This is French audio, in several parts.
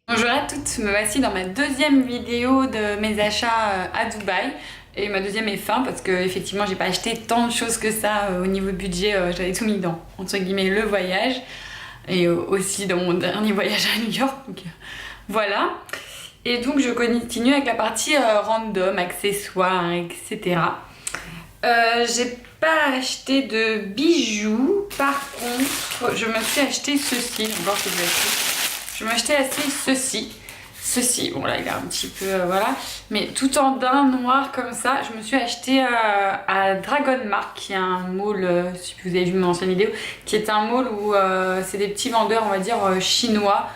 Bonjour à toutes, me voici dans ma deuxième vidéo de mes achats à Dubaï. Et ma deuxième est fin parce que effectivement j'ai pas acheté tant de choses que ça au niveau budget, j'avais tout mis dans entre guillemets le voyage et aussi dans mon dernier voyage à New York. Donc voilà. Et donc je continue avec la partie random, accessoires, etc. J'ai pas acheté de bijoux, par contre je me suis acheté ceci, encore que je me suis acheté ceci, bon là il est un petit peu, voilà, mais tout en daim noir comme ça, je me suis acheté à Dragon Mark, qui est un mall, si vous avez vu mon ancienne vidéo, qui est un mall où c'est des petits vendeurs, on va dire, chinois,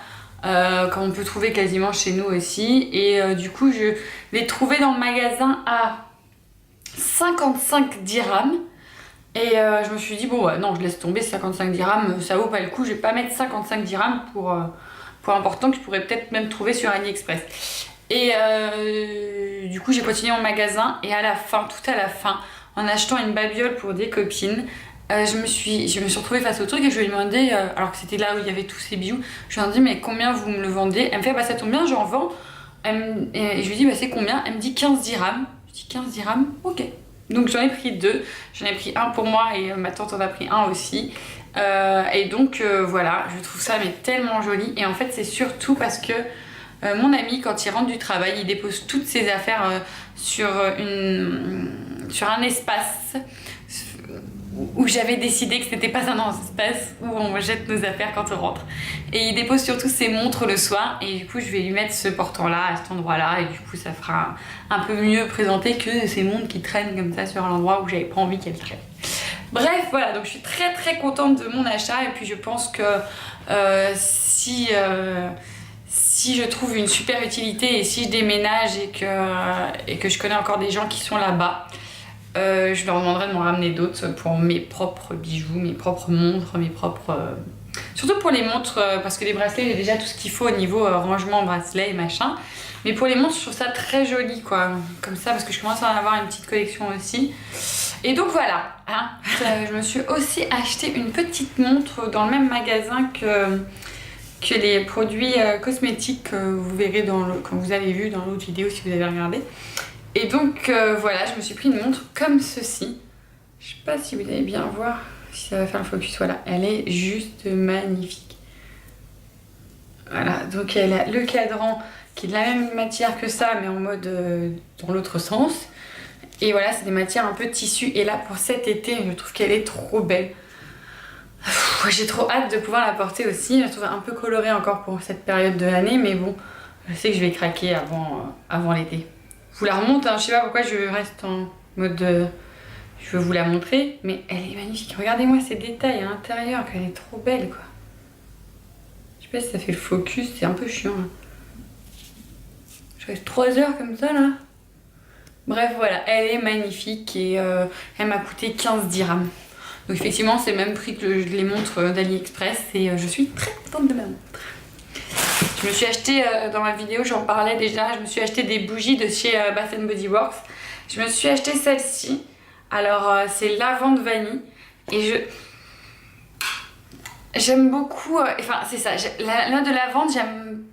qu'on peut trouver quasiment chez nous aussi, et du coup je l'ai trouvé dans le magasin à 55 dirhams. Et je me suis dit, bon, ouais, non, je laisse tomber 55 dirhams, ça vaut pas le coup, je vais pas mettre 55 dirhams pour important que je pourrais peut-être même trouver sur AliExpress. Et du coup, j'ai continué mon magasin et à la fin, tout à la fin, en achetant une babiole pour des copines, je me suis retrouvée face au truc et je lui ai demandé, alors que c'était là où il y avait tous ces bijoux, je lui ai dit, mais combien vous me le vendez? Elle me fait, bah ça tombe bien, j'en vends. Et je lui dis, bah c'est combien? Elle me dit 15 dirhams. Je dis 15 dirhams, ok. Donc j'en ai pris deux, j'en ai pris un pour moi et ma tante en a pris un aussi. Et donc voilà, je trouve ça mais tellement joli. Et en fait c'est surtout parce que mon ami, quand il rentre du travail, il dépose toutes ses affaires sur un espace où j'avais décidé que c'était pas un espace où on jette nos affaires quand on rentre. Et il dépose surtout ses montres le soir et du coup je vais lui mettre ce portant-là à cet endroit-là et du coup ça fera un peu mieux présenté que ces montres qui traînent comme ça sur l'endroit où j'avais pas envie qu'elles traînent. Bref, voilà, donc je suis très très contente de mon achat et puis je pense que si je trouve une super utilité et si je déménage et que je connais encore des gens qui sont là-bas, je leur demanderai de m'en ramener d'autres pour mes propres bijoux, mes propres montres, surtout pour les montres, parce que les bracelets, j'ai déjà tout ce qu'il faut au niveau rangement, bracelet et machin. Mais pour les montres, je trouve ça très joli, quoi. Comme ça, parce que je commence à en avoir une petite collection aussi. Et donc voilà, hein. Je me suis aussi acheté une petite montre dans le même magasin que les produits cosmétiques que vous verrez quand vous avez vu dans l'autre vidéo si vous avez regardé. Et donc voilà, je me suis pris une montre comme ceci. Je sais pas si vous allez bien voir, si ça va faire le focus, voilà. Elle est juste magnifique. Voilà, donc elle a le cadran qui est de la même matière que ça, mais en mode dans l'autre sens. Et voilà, c'est des matières un peu tissu. Et là, pour cet été, je trouve qu'elle est trop belle. J'ai trop hâte de pouvoir la porter aussi. Je la trouve un peu colorée encore pour cette période de l'année, mais bon, je sais que je vais craquer avant l'été. Je vous la remonte, hein. Je sais pas pourquoi je reste en mode je veux vous la montrer, mais elle est magnifique. Regardez-moi ces détails à l'intérieur, qu'elle est trop belle, quoi. Je sais pas si ça fait le focus, c'est un peu chiant, là. Je reste 3 heures comme ça, là. Bref, voilà, elle est magnifique et elle m'a coûté 15 dirhams. Donc effectivement, c'est le même prix que les montres d'AliExpress et je suis très contente de ma montre. Je me suis acheté, dans ma vidéo j'en parlais déjà, je me suis acheté des bougies de chez Bath & Body Works. Je me suis acheté celle-ci. Alors c'est lavande vanille et j'aime beaucoup, enfin c'est ça, la note de lavande,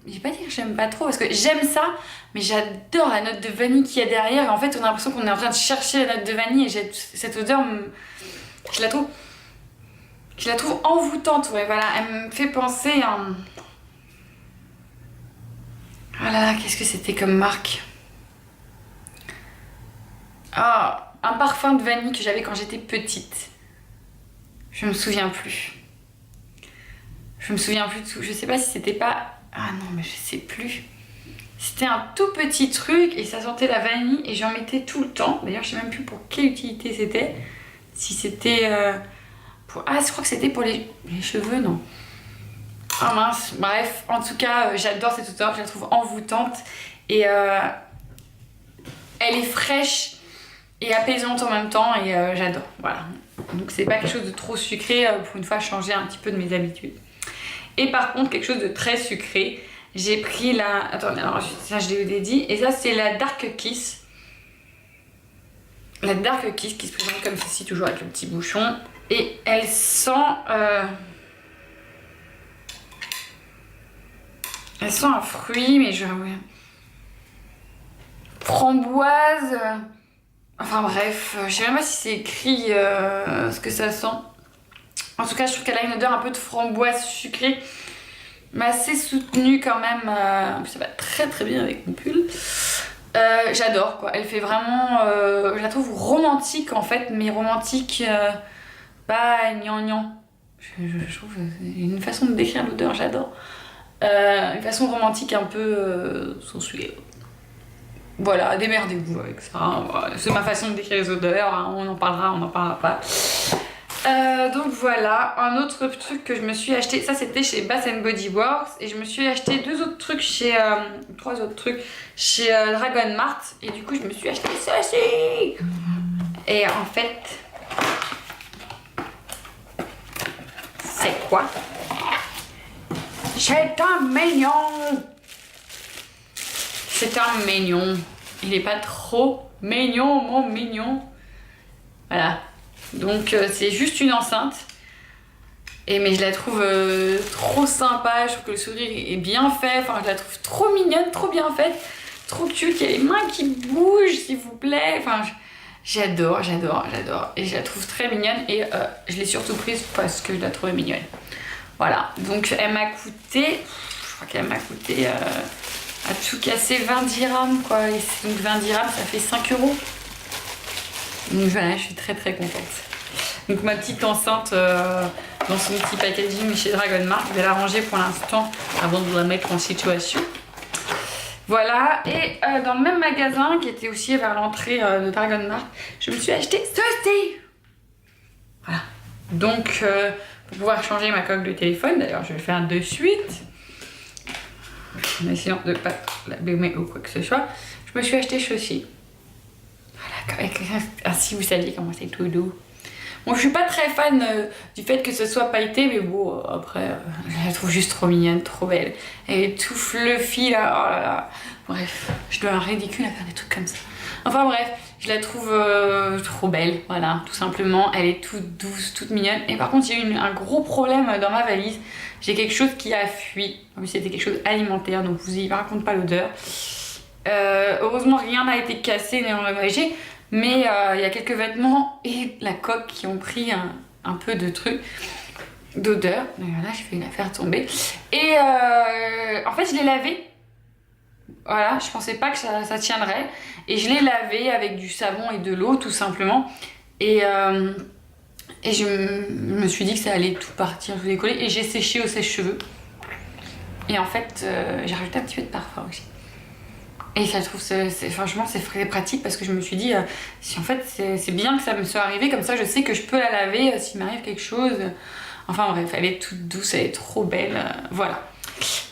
je vais pas dire que j'aime pas trop parce que j'aime ça, mais j'adore la note de vanille qu'il y a derrière. Et en fait on a l'impression qu'on est en train de chercher la note de vanille et cette odeur, je la trouve envoûtante, ouais, voilà, elle me fait penser à... Oh là là, qu'est-ce que c'était comme marque? Ah, un parfum de vanille que j'avais quand j'étais petite. Je me souviens plus. Je me souviens plus de tout. Je sais pas si c'était pas... Ah non, mais je sais plus. C'était un tout petit truc et ça sentait la vanille et j'en mettais tout le temps. D'ailleurs, je sais même plus pour quelle utilité c'était. Si c'était pour... Ah, je crois que c'était pour les cheveux, non. Ah mince, bref, en tout cas j'adore cette odeur, je la trouve envoûtante et elle est fraîche et apaisante en même temps et j'adore, voilà. Donc c'est pas quelque chose de trop sucré, pour une fois changer un petit peu de mes habitudes. Et par contre quelque chose de très sucré, j'ai pris la... Attendez, alors ça je l'ai dit, et ça c'est la Dark Kiss. La Dark Kiss qui se présente comme ceci, toujours avec le petit bouchon, et elle sent... Elles sont à fruits, mais je... Framboise... Enfin bref, je sais même pas si c'est écrit ce que ça sent. En tout cas, je trouve qu'elle a une odeur un peu de framboise sucrée, mais assez soutenue quand même. Ça va très très bien avec mon pull. J'adore quoi, elle fait vraiment... je la trouve romantique en fait, mais romantique pas gnangnan. Je trouve une façon de décrire l'odeur, j'adore. Une façon romantique un peu sensuelle. Voilà, démerdez-vous avec ça. Hein. Voilà. C'est ma façon de décrire les odeurs, hein. On en parlera pas. Donc voilà, un autre truc que je me suis acheté, ça c'était chez Bath Body Works, et je me suis acheté trois autres trucs chez Dragon Mart, et du coup je me suis acheté ceci. Et en fait, c'est quoi? C'est un mignon. C'est un mignon. Il est pas trop mignon, mon mignon. Voilà. Donc c'est juste une enceinte. Mais je la trouve trop sympa. Je trouve que le sourire est bien fait. Enfin, je la trouve trop mignonne, trop bien faite. Trop cute. Il y a les mains qui bougent, s'il vous plaît. Enfin, j'adore. Et je la trouve très mignonne. Et je l'ai surtout prise parce que je la trouvais mignonne. Voilà. Donc elle m'a coûté... Je crois qu'elle m'a coûté... à tout casser 20 dirhams quoi, et donc 20 dirhams ça fait 5 €. Donc voilà, je suis très très contente. Donc ma petite enceinte dans son petit packaging chez Dragon Mart, je vais la ranger pour l'instant avant de la mettre en situation. Voilà, et dans le même magasin qui était aussi vers l'entrée de Dragon Mart, je me suis acheté ceci. Voilà, donc pour pouvoir changer ma coque de téléphone, d'ailleurs je vais le faire de suite. En essayant de ne pas l'abîmer ou quoi que ce soit, je me suis acheté ceci. Voilà, ainsi vous saviez comment c'est tout doux. Bon, je suis pas très fan du fait que ce soit pailleté, mais bon, après, je la trouve juste trop mignonne, trop belle. Elle est tout fluffy là, oh là là. Bref, je dois un ridicule à faire des trucs comme ça. Enfin bref, je la trouve trop belle, voilà, tout simplement. Elle est toute douce, toute mignonne. Et par contre, il y a eu un gros problème dans ma valise. J'ai quelque chose qui a fui. C'était quelque chose alimentaire, donc je vous y raconte pas l'odeur. Heureusement, rien n'a été cassé ni endommagé. Mais il y a quelques vêtements et la coque qui ont pris un peu de truc d'odeur. Voilà, j'ai fait une affaire tomber. Et en fait, je l'ai lavé. Voilà, je pensais pas que ça tiendrait. Et je l'ai lavé avec du savon et de l'eau, tout simplement. Et je me suis dit que ça allait tout partir, tout décoller. Et j'ai séché au sèche-cheveux. Et en fait, j'ai rajouté un petit peu de parfum aussi. Et ça, je trouve, franchement, c'est très pratique parce que je me suis dit, si en fait, c'est bien que ça me soit arrivé, comme ça, je sais que je peux la laver s'il m'arrive quelque chose. Enfin bref, elle est toute douce, elle est trop belle. Voilà.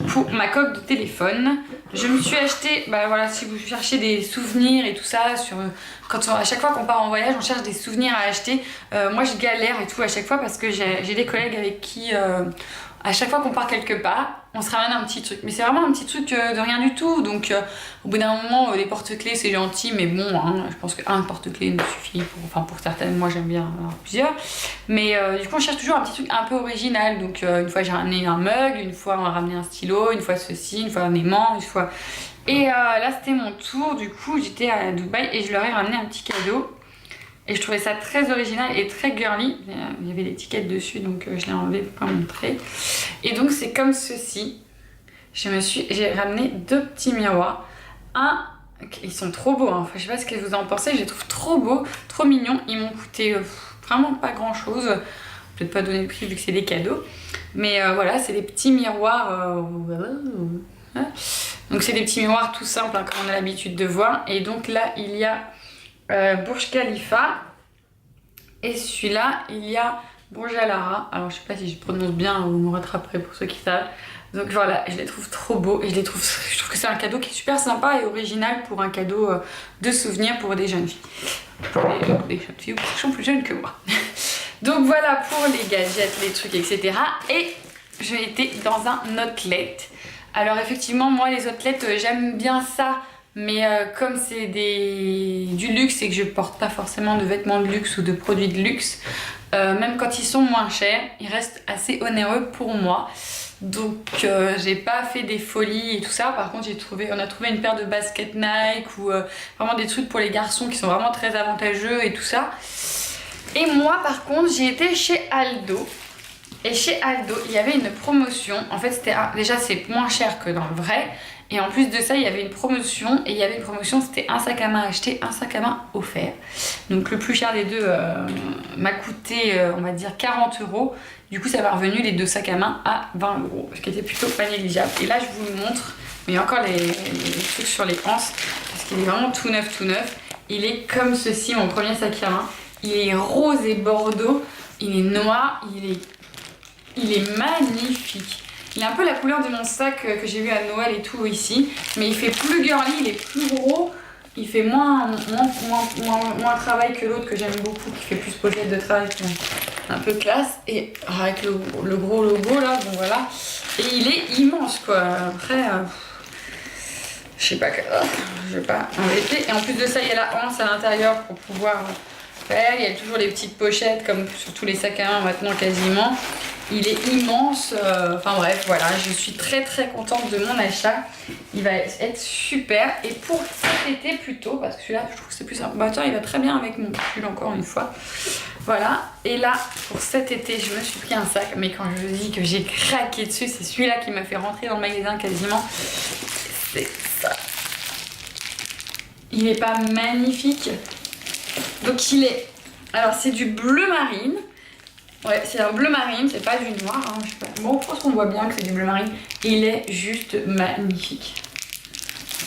Pour ma coque de téléphone, je me suis acheté, bah voilà, si vous cherchez des souvenirs et tout ça, à chaque fois qu'on part en voyage, on cherche des souvenirs à acheter. Moi, je galère et tout à chaque fois parce que j'ai des collègues avec qui... à chaque fois qu'on part quelque part, on se ramène un petit truc. Mais c'est vraiment un petit truc de rien du tout. Donc au bout d'un moment, les porte-clés c'est gentil. Mais bon, hein, je pense qu'un porte-clés me suffit. Pour certaines, moi j'aime bien avoir plusieurs. Mais du coup on cherche toujours un petit truc un peu original. Donc une fois j'ai ramené un mug, une fois on a ramené un stylo, une fois ceci, une fois un aimant, une fois... Et là c'était mon tour. Du coup j'étais à Dubaï et je leur ai ramené un petit cadeau. Et je trouvais ça très original et très girly. Il y avait l'étiquette dessus, donc je l'ai enlevé pour pas montrer. Et donc c'est comme ceci. J'ai ramené deux petits miroirs. Ils sont trop beaux, hein. Enfin, je sais pas ce que vous en pensez, je les trouve trop beaux, trop mignons. Ils m'ont coûté vraiment pas grand chose. Peut-être pas donner le prix vu que c'est des cadeaux. Mais voilà, c'est des petits miroirs. Donc c'est des petits miroirs tout simples, hein, comme on a l'habitude de voir. Et donc là, il y a... Burj Khalifa, et celui-là il y a Burj Al Arab. Alors je sais pas si je prononce bien, vous me rattraperez pour ceux qui savent. Donc voilà, je les trouve trop beaux et je trouve que c'est un cadeau qui est super sympa et original pour un cadeau de souvenir pour des jeunes filles, pour des jeunes filles qui sont plus jeunes que moi. Donc voilà pour les gadgets, les trucs, etc. Et j'ai été dans un outlet. Alors effectivement, moi les outlets, j'aime bien ça. Mais comme c'est du luxe et que je porte pas forcément de vêtements de luxe ou de produits de luxe, même quand ils sont moins chers, ils restent assez onéreux pour moi. Donc j'ai pas fait des folies et tout ça. Par contre on a trouvé une paire de baskets Nike ou vraiment des trucs pour les garçons qui sont vraiment très avantageux et tout ça. Et moi par contre j'ai été chez Aldo. Et chez Aldo il y avait une promotion. En fait déjà c'est moins cher que dans le vrai. Et en plus de ça il y avait une promotion. Et il y avait une promotion, c'était un sac à main acheté, un sac à main offert. Donc le plus cher des deux m'a coûté on va dire 40 €. Du coup, ça m'a revenu les deux sacs à main à 20 €, ce qui était plutôt pas négligeable. Et là, je vous le montre. Mais il y a encore les trucs sur les anses, parce qu'il est vraiment tout neuf, tout neuf. Il est comme ceci, mon premier sac à main. Il est rose et bordeaux. Il est noir. Il est magnifique. Il a un peu la couleur de mon sac que j'ai eu à Noël et tout ici. Mais il fait plus girly, il est plus gros. Il fait moins travail que l'autre que j'aime beaucoup, qui fait plus pochette de travail, un peu classe. Et avec le gros logo là, bon voilà. Et il est immense quoi. Après, je sais pas, je vais pas embêter. Et en plus de ça, il y a la hanse à l'intérieur pour pouvoir faire. Il y a toujours les petites pochettes comme sur tous les sacs à main maintenant quasiment. Il est immense, enfin bref, voilà, je suis très très contente de mon achat. Il va être super. Et pour cet été plutôt, parce que celui-là, je trouve que c'est plus simple. Bah tiens, il va très bien avec mon pull encore une fois. Voilà, et là, pour cet été, je me suis pris un sac. Mais quand je dis que j'ai craqué dessus, c'est celui-là qui m'a fait rentrer dans le magasin quasiment. C'est ça. Il est pas magnifique? Donc il est... Alors c'est du bleu marine. Ouais, c'est un bleu marine, c'est pas du noir, hein, je sais pas. Bon, je pense qu'on voit bien que c'est du bleu marine. Il est juste magnifique.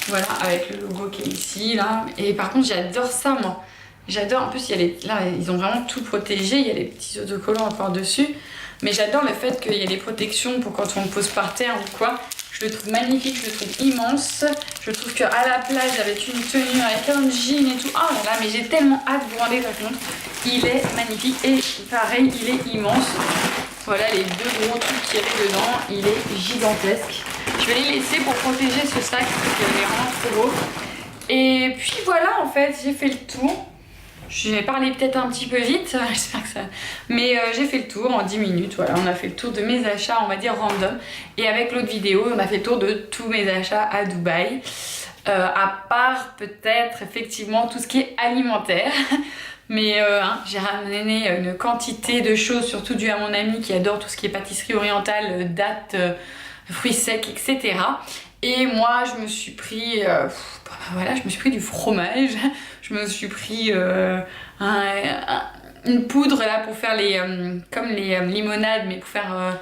Voilà, avec le logo qui est ici, là. Et par contre, j'adore ça, moi. J'adore, en plus, il y a les... là, ils ont vraiment tout protégé. Il y a les petits autocollants encore dessus. Mais j'adore le fait qu'il y ait des protections pour quand on le pose par terre ou quoi. Je le trouve magnifique, je le trouve immense. Je trouve qu'à la plage, avec une tenue, avec un jean et tout. Oh là là, mais j'ai tellement hâte de vous rendre par contre. Il est magnifique et pareil, il est immense. Voilà les deux gros trucs qu'il y avait dedans. Il est gigantesque. Je vais les laisser pour protéger ce sac parce qu'il est vraiment trop beau. Et puis voilà, en fait, j'ai fait le tour. Je vais parler peut-être un petit peu vite, j'espère que ça... Mais j'ai fait le tour en 10 minutes, voilà, on a fait le tour de mes achats, on va dire random. Et avec l'autre vidéo, on a fait le tour de tous mes achats à Dubaï. À part peut-être effectivement tout ce qui est alimentaire. Mais j'ai ramené une quantité de choses, surtout dû à mon ami qui adore tout ce qui est pâtisserie orientale, dattes, fruits secs, etc. Et moi, je me suis pris, voilà, je me suis pris du fromage. Je me suis pris une poudre là pour faire les, comme les limonades, mais pour faire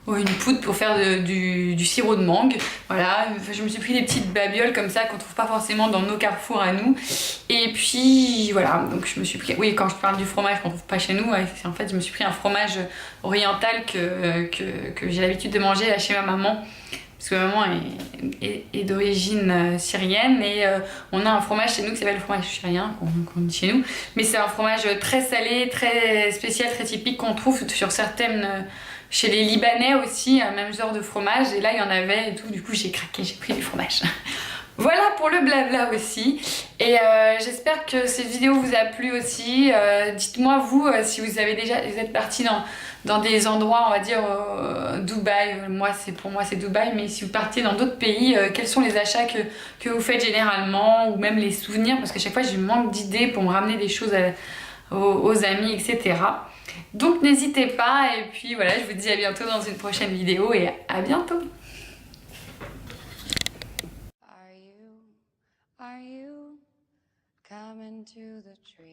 une poudre pour faire du sirop de mangue. Voilà, je me suis pris des petites babioles comme ça qu'on trouve pas forcément dans nos carrefours à nous. Et puis voilà, donc je me suis pris, oui, quand je parle du fromage qu'on trouve pas chez nous, ouais, en fait je me suis pris un fromage oriental que j'ai l'habitude de manger là chez ma maman. Parce que ma maman est d'origine syrienne et on a un fromage chez nous qui s'appelle le fromage syrien, qu'on dit chez nous. Mais c'est un fromage très salé, très spécial, très typique qu'on trouve sur certaines... chez les Libanais aussi, même genre de fromage. Et là, il y en avait et tout. Du coup, j'ai craqué, j'ai pris du fromage. Voilà pour le blabla aussi. Et j'espère que cette vidéo vous a plu aussi. Dites-moi vous si vous êtes partis dans des endroits, on va dire Dubaï. Pour moi c'est Dubaï, mais si vous partez dans d'autres pays, quels sont les achats que vous faites généralement, ou même les souvenirs, parce qu'à chaque fois je manque d'idées pour me ramener des choses aux amis, etc. Donc n'hésitez pas, et puis voilà, je vous dis à bientôt dans une prochaine vidéo, et à bientôt. Are you coming to the tree?